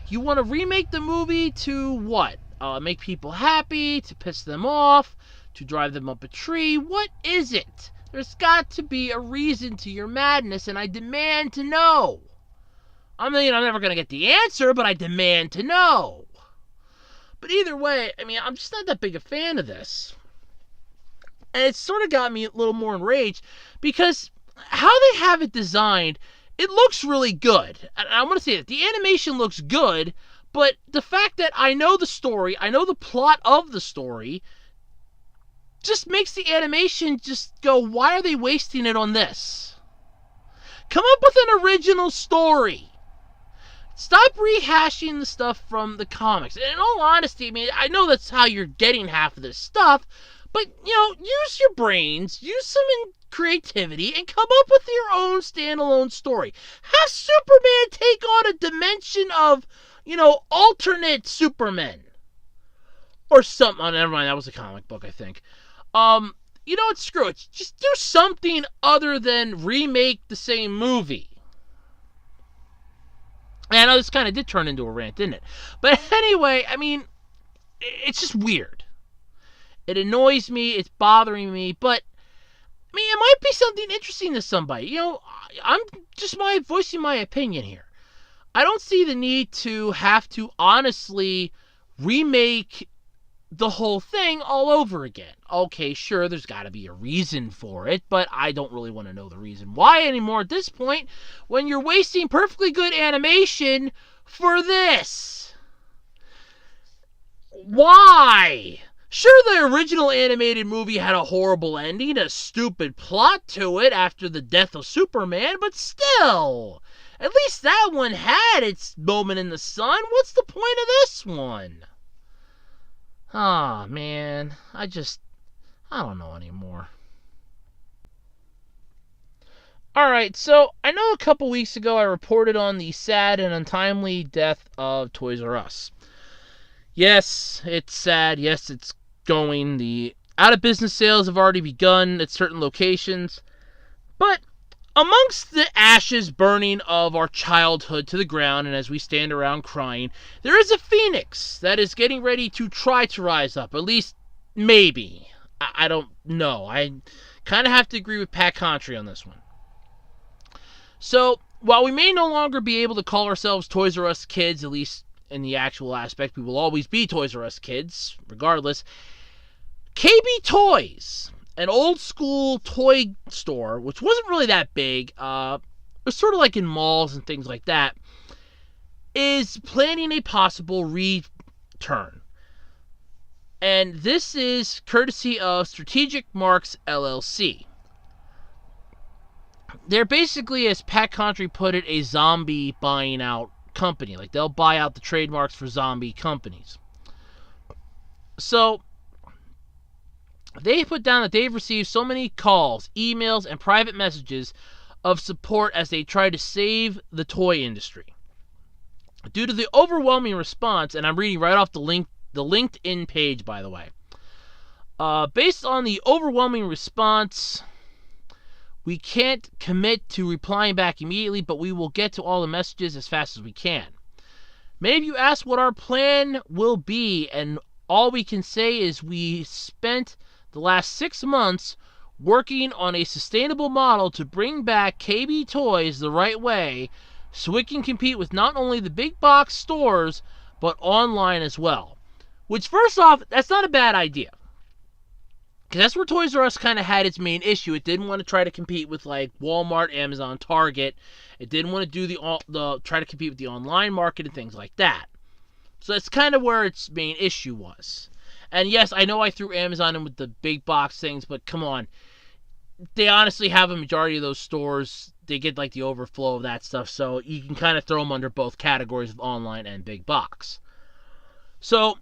You want to remake the movie to what? Make people happy, to piss them off, to drive them up a tree? What is it? There's got to be a reason to your madness, and I demand to know. I mean, I'm never going to get the answer, but I demand to know. But either way, I mean, I'm just not that big a fan of this. And it sort of got me a little more enraged, because how they have it designed, it looks really good. And I want to say that the animation looks good, but the fact that I know the story, I know the plot of the story, just makes the animation just go, why are they wasting it on this? Come up with an original story. Stop rehashing the stuff from the comics. And in all honesty, I mean, I know that's how you're getting half of this stuff, but, use your brains, use some creativity, and come up with your own standalone story. Have Superman take on a dimension of, alternate Supermen. Or something. Oh, never mind, that was a comic book, I think. You know what, screw it. Just do something other than remake the same movie. And I know this kind of did turn into a rant, didn't it? But anyway, I mean, it's just weird. It annoys me. It's bothering me. But, I mean, it might be something interesting to somebody. You know, I'm just voicing my opinion here. I don't see the need to have to honestly remake the whole thing all over again. Okay, sure, there's got to be a reason for it, but I don't really want to know the reason why anymore at this point when you're wasting perfectly good animation for this. Why? Sure, the original animated movie had a horrible ending, a stupid plot to it after the death of Superman, but still, at least that one had its moment in the sun. What's the point of this one? Ah, man, I don't know anymore. Alright, so I know a couple weeks ago I reported on the sad and untimely death of Toys R Us. Yes, it's sad. Yes, it's going. The out-of-business sales have already begun at certain locations. But amongst the ashes burning of our childhood to the ground, and as we stand around crying, there is a phoenix that is getting ready to try to rise up. At least, maybe. I don't know. I kind of have to agree with Pat Contry on this one. So, while we may no longer be able to call ourselves Toys R Us kids, at least in the actual aspect, we will always be Toys R Us kids, regardless. KB Toys, an old school toy store, which wasn't really that big, it was sort of like in malls and things like that, is planning a possible return. And this is courtesy of Strategic Marks LLC. They're basically, as Pat Contry put it, a zombie buying out company. Like, they'll buy out the trademarks for zombie companies. So, they put down that they've received so many calls, emails, and private messages of support as they try to save the toy industry. Due to the overwhelming response, and I'm reading right off the LinkedIn page, by the way. Based on the overwhelming response, we can't commit to replying back immediately, but we will get to all the messages as fast as we can. Many of you asked what our plan will be, and all we can say is we spent the last 6 months working on a sustainable model to bring back KB Toys the right way so we can compete with not only the big box stores, but online as well. Which, first off, that's not a bad idea. Because that's where Toys R Us kind of had its main issue. It didn't want to try to compete with like Walmart, Amazon, Target. It didn't want to do the try to compete with the online market and things like that. So that's kind of where its main issue was. And yes, I know I threw Amazon in with the big box things, but come on. They honestly have a majority of those stores. They get like the overflow of that stuff. So you can kind of throw them under both categories of online and big box. So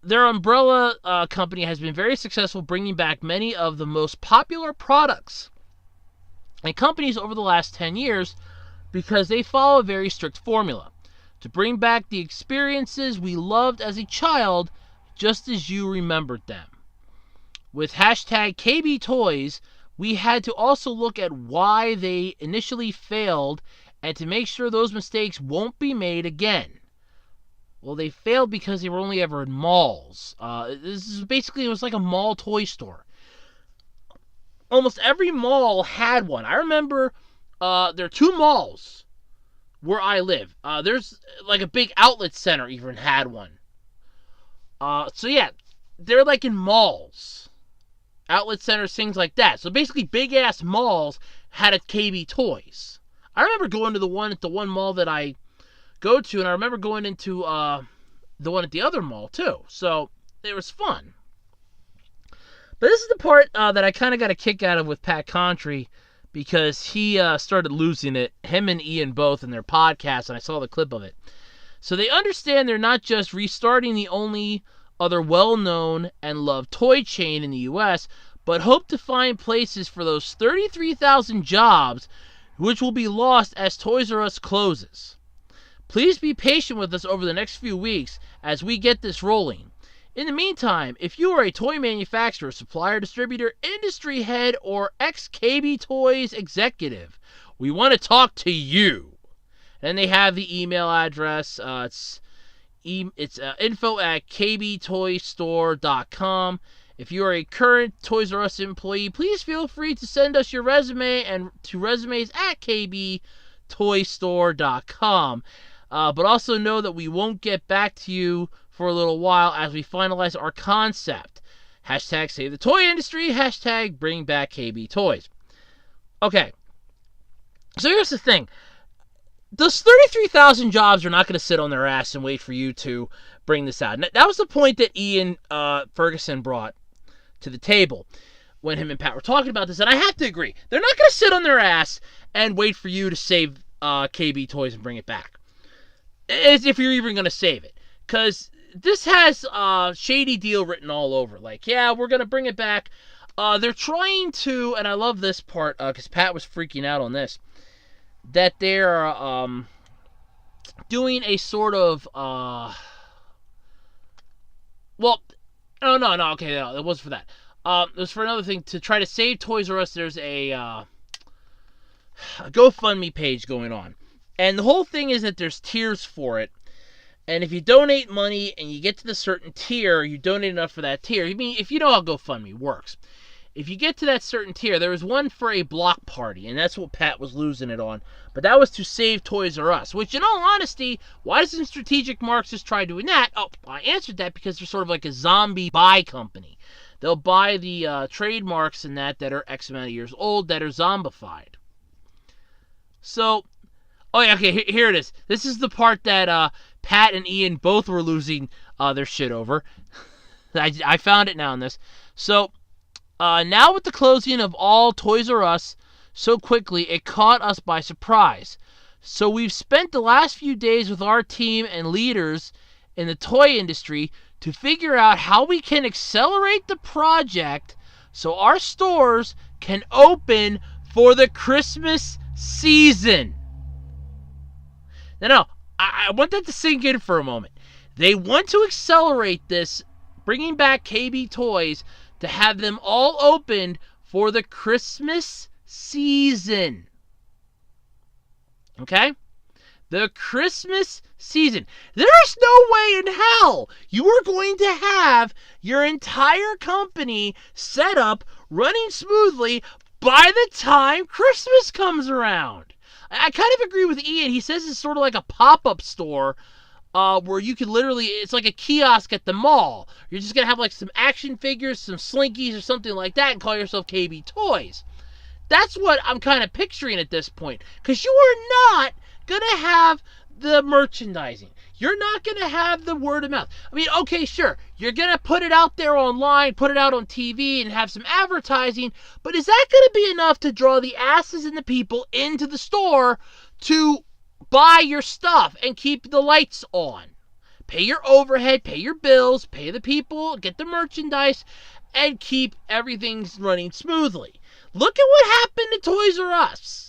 their umbrella company has been very successful bringing back many of the most popular products and companies over the last 10 years because they follow a very strict formula to bring back the experiences we loved as a child just as you remembered them. With hashtag KB Toys, we had to also look at why they initially failed and to make sure those mistakes won't be made again. Well, they failed because they were only ever in malls. This is basically, it was like a mall toy store. Almost every mall had one. I remember there are 2 malls where I live. There's like a big outlet center even had one. So yeah, they're like in malls. Outlet centers, things like that. So basically big ass malls had a KB Toys. I remember going to the one mall that I go to, and I remember going into the one at the other mall too. So it was fun. But this is the part that I kind of got a kick out of with Pat Contry because he started losing it, him and Ian both, in their podcast, and I saw the clip of it. So they understand they're not just restarting the only other well-known and loved toy chain in the U.S., but hope to find places for those 33,000 jobs which will be lost as Toys R Us closes. Please be patient with us over the next few weeks as we get this rolling. In the meantime, if you are a toy manufacturer, supplier, distributor, industry head, or ex-KB Toys executive, we want to talk to you. And they have the email address. It's info@kbtoystore.com. If you are a current Toys R Us employee, please feel free to send us your resume and to resumes@kbtoystore.com. But also know that we won't get back to you for a little while as we finalize our concept. Hashtag save the toy industry. Hashtag bring back KB Toys. Okay. So here's the thing. Those 33,000 jobs are not going to sit on their ass and wait for you to bring this out. And that was the point that Ian Ferguson brought to the table when him and Pat were talking about this. And I have to agree. They're not going to sit on their ass and wait for you to save KB Toys and bring it back. As if you're even going to save it. Because this has a shady deal written all over. Like, yeah, we're going to bring it back. They're trying to, and I love this part because Pat was freaking out on this, that they're doing a sort of, okay, it wasn't for that. It was for another thing, to try to save Toys R Us. There's a GoFundMe page going on. And the whole thing is that there's tiers for it. And if you donate money and you get to the certain tier, you donate enough for that tier. I mean, if you know how GoFundMe works. If you get to that certain tier, there was one for a block party, and that's what Pat was losing it on. But that was to save Toys R Us, which, in all honesty, why doesn't Strategic Marxists try doing that? Oh, I answered that because they're sort of like a zombie buy company. They'll buy the trademarks and that are X amount of years old that are zombified. So, oh yeah, okay, here it is. This is the part that Pat and Ian both were losing their shit over. I found it now in this. So, now with the closing of all Toys R Us so quickly, it caught us by surprise. So we've spent the last few days with our team and leaders in the toy industry to figure out how we can accelerate the project so our stores can open for the Christmas season. Now, I want that to sink in for a moment. They want to accelerate this, bringing back KB Toys, to have them all opened for the Christmas season. Okay? The Christmas season. There's no way in hell you are going to have your entire company set up, running smoothly by the time Christmas comes around. I kind of agree with Ian. He says it's sort of like a pop-up store where you can literally, it's like a kiosk at the mall. You're just going to have like some action figures, some slinkies or something like that and call yourself KB Toys. That's what I'm kind of picturing at this point. Because you are not going to have the merchandising. You're not going to have the word of mouth. I mean, okay, sure. You're going to put it out there online, put it out on TV, and have some advertising. But is that going to be enough to draw the asses and the people into the store to buy your stuff and keep the lights on? Pay your overhead, pay your bills, pay the people, get the merchandise, and keep everything running smoothly. Look at what happened to Toys R Us.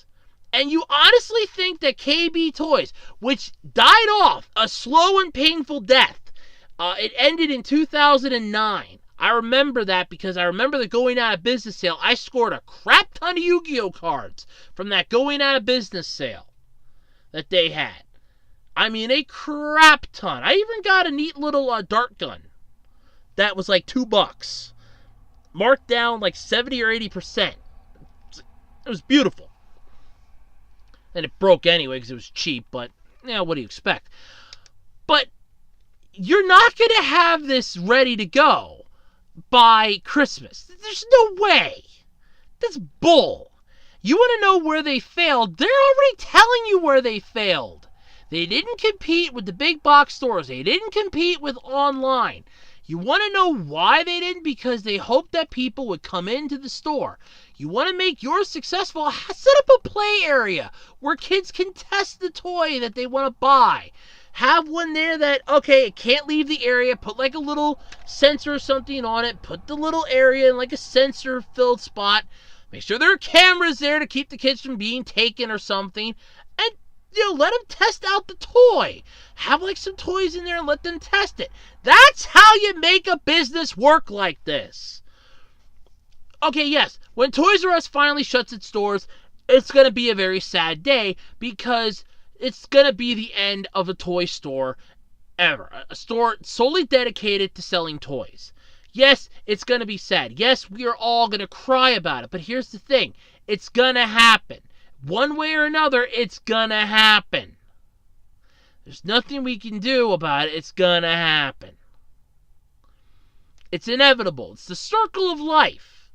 And you honestly think that KB Toys, which died off a slow and painful death, it ended in 2009. I remember that because I remember the going out of business sale. I scored a crap ton of Yu-Gi-Oh cards from that going out of business sale that they had. I mean, a crap ton. I even got a neat little dart gun that was like $2, marked down like 70 or 80%. It was beautiful. And it broke anyway because it was cheap, but, what do you expect? But you're not going to have this ready to go by Christmas. There's no way. That's bull. You want to know where they failed? They're already telling you where they failed. They didn't compete with the big box stores. They didn't compete with online. You want to know why they didn't? Because they hoped that people would come into the store. You want to make yours successful? Set up a play area where kids can test the toy that they want to buy. Have one there that, okay, it can't leave the area. Put like a little sensor or something on it. Put the little area in like a sensor-filled spot. Make sure there are cameras there to keep the kids from being taken or something. And, let them test out the toy. Have like some toys in there and let them test it. That's how you make a business work like this. Okay, yes, when Toys R Us finally shuts its doors, it's going to be a very sad day because it's going to be the end of a toy store ever. A store solely dedicated to selling toys. Yes, it's going to be sad. Yes, we are all going to cry about it. But here's the thing. It's going to happen. One way or another, it's going to happen. There's nothing we can do about it. It's going to happen. It's inevitable. It's the circle of life.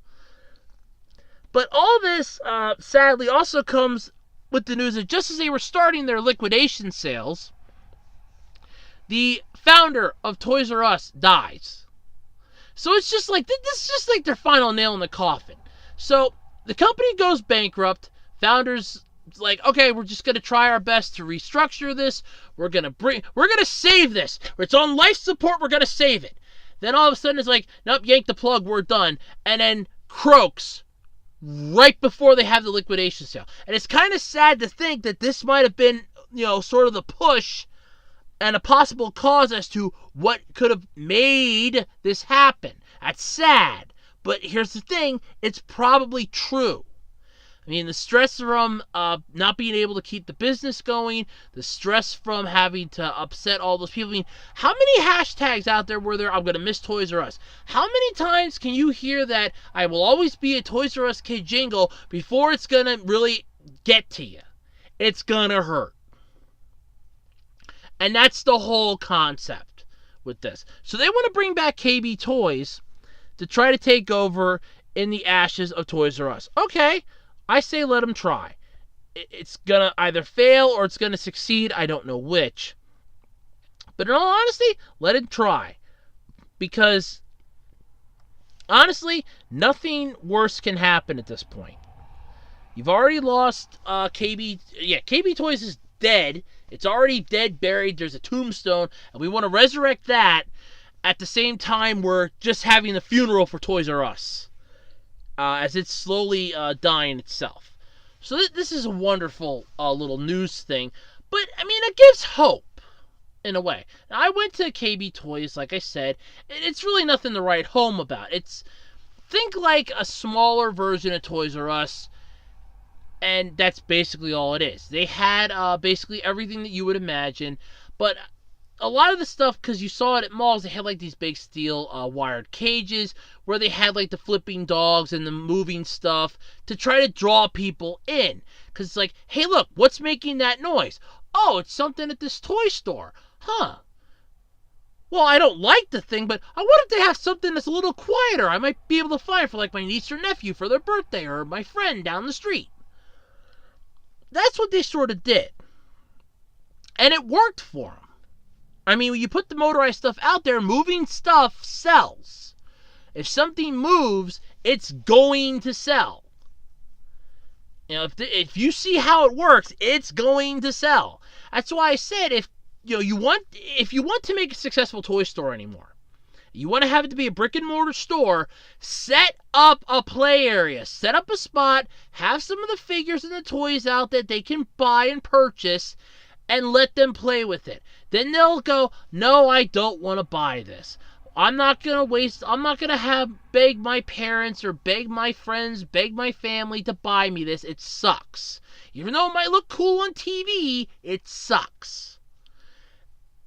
But all this, sadly, also comes with the news that just as they were starting their liquidation sales, the founder of Toys R Us dies. So it's just like, this is just like their final nail in the coffin. So the company goes bankrupt. Founders like, okay, we're just going to try our best to restructure this. We're going to save this. It's on life support. We're going to save it. Then all of a sudden it's like, nope, yank the plug. We're done. And then croaks right before they have the liquidation sale. And it's kind of sad to think that this might have been, sort of the push and a possible cause as to what could have made this happen. That's sad. But here's the thing, it's probably true. I mean, the stress from not being able to keep the business going, the stress from having to upset all those people. I mean, how many hashtags out there were there, I'm going to miss Toys R Us? How many times can you hear that I will always be a Toys R Us kid jingle before it's going to really get to you? It's going to hurt. And that's the whole concept with this. So they want to bring back KB Toys to try to take over in the ashes of Toys R Us. Okay. I say let them try. It's going to either fail or it's going to succeed. I don't know which. But in all honesty, let it try. Because, honestly, nothing worse can happen at this point. You've already lost KB. Yeah, KB Toys is dead. It's already dead, buried. There's a tombstone. And we want to resurrect that at the same time we're just having the funeral for Toys R Us. As it's slowly dying itself. So this is a wonderful little news thing. But, I mean, it gives hope, in a way. Now, I went to KB Toys, like I said. It's really nothing to write home about. Think like a smaller version of Toys R Us, and that's basically all it is. They had basically everything that you would imagine, but a lot of the stuff, because you saw it at malls, they had like these big steel wired cages where they had like the flipping dogs and the moving stuff to try to draw people in. Because it's like, hey, look, what's making that noise? Oh, it's something at this toy store. Huh. Well, I don't like the thing, but I wonder if they have something that's a little quieter I might be able to find for like my niece or nephew for their birthday or my friend down the street. That's what they sort of did. And it worked for them. I mean, when you put the motorized stuff out there, moving stuff sells. If something moves, it's going to sell. If you see how it works, it's going to sell. That's why I said if you want to make a successful toy store anymore, you want to have it to be a brick and mortar store, set up a play area, set up a spot, have some of the figures and the toys out that they can buy and purchase, and let them play with it. Then they'll go, no, I don't want to buy this. I'm not going to beg my parents or beg my friends, beg my family to buy me this. It sucks. Even though it might look cool on TV, it sucks.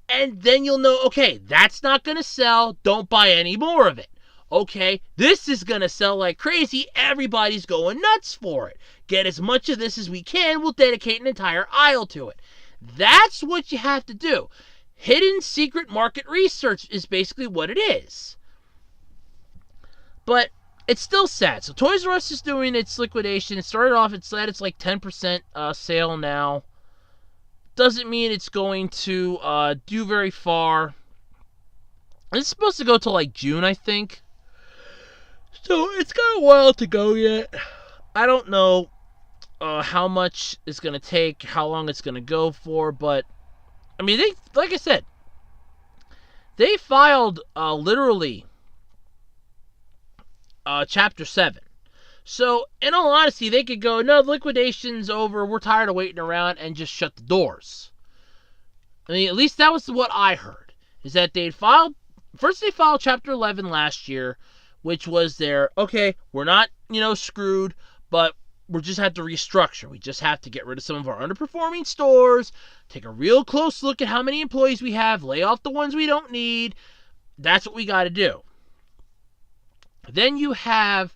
And then you'll know, okay, that's not going to sell. Don't buy any more of it. Okay, this is going to sell like crazy. Everybody's going nuts for it. Get as much of this as we can. We'll dedicate an entire aisle to it. That's what you have to do. Hidden secret market research is basically what it is. But it's still sad. So Toys R Us is doing its liquidation. It started off, it's like 10% sale now. Doesn't mean it's going to do very far. It's supposed to go till like June, I think. So it's got a while to go yet. I don't know how much it's going to take, how long it's going to go for, but I mean, like I said, they filed literally Chapter 7. So, in all honesty, they could go, no, the liquidation's over, we're tired of waiting around, and just shut the doors. I mean, at least that was what I heard, is that they filed Chapter 11 last year, which was their, okay, we're not, screwed, but we just have to restructure. We just have to get rid of some of our underperforming stores, take a real close look at how many employees we have, lay off the ones we don't need. That's what we got to do. Then you have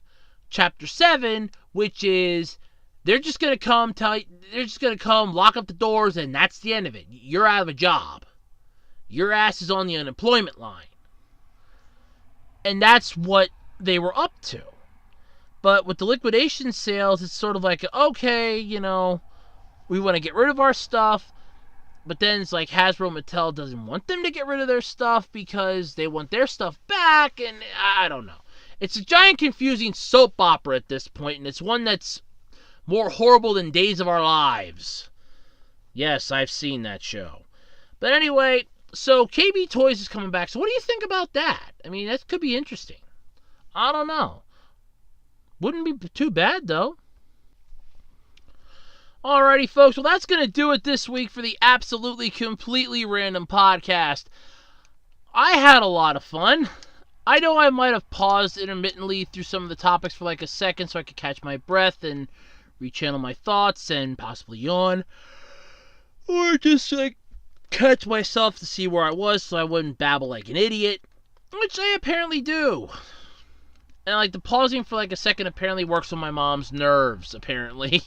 Chapter 7, which is they're just going to come, lock up the doors, and that's the end of it. You're out of a job. Your ass is on the unemployment line. And that's what they were up to. But with the liquidation sales, it's sort of like, okay, we want to get rid of our stuff. But then it's like Hasbro Mattel doesn't want them to get rid of their stuff because they want their stuff back. And I don't know. It's a giant confusing soap opera at this point. And it's one that's more horrible than Days of Our Lives. Yes, I've seen that show. But anyway, so KB Toys is coming back. So what do you think about that? I mean, that could be interesting. I don't know. Wouldn't be too bad, though. Alrighty, folks. Well, that's going to do it this week for the Absolutely Completely Random podcast. I had a lot of fun. I know I might have paused intermittently through some of the topics for like a second so I could catch my breath and rechannel my thoughts and possibly yawn. Or just catch myself to see where I was so I wouldn't babble like an idiot, which I apparently do. And the pausing for a second apparently works on my mom's nerves, apparently.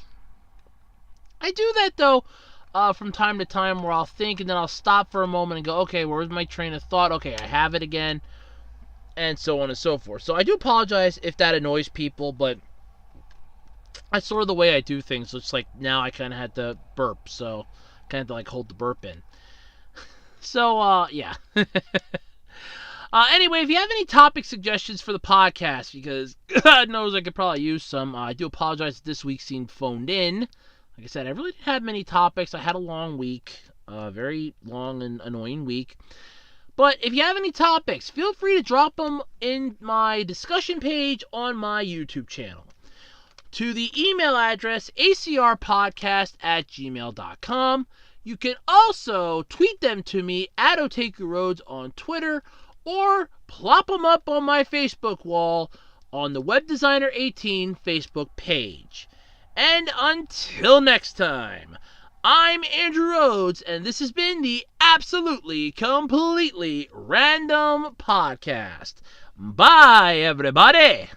I do that, though, from time to time where I'll think and then I'll stop for a moment and go, okay, where's my train of thought? Okay, I have it again. And so on and so forth. So I do apologize if that annoys people, but that's sort of the way I do things. So it's now I kind of had to burp, so I kind of had to hold the burp in. So, yeah. Anyway, if you have any topic suggestions for the podcast, because God knows I could probably use some, I do apologize if this week seemed phoned in. Like I said, I really didn't have many topics. I had a long week, a very long and annoying week. But if you have any topics, feel free to drop them in my discussion page on my YouTube channel. To the email address, acrpodcast@gmail.com. You can also tweet them to me at Otaku Roads on Twitter, or plop them up on my Facebook wall on the Web Designer 18 Facebook page. And until next time, I'm Andrew Rhodes, and this has been the Absolutely Completely Random Podcast. Bye, everybody!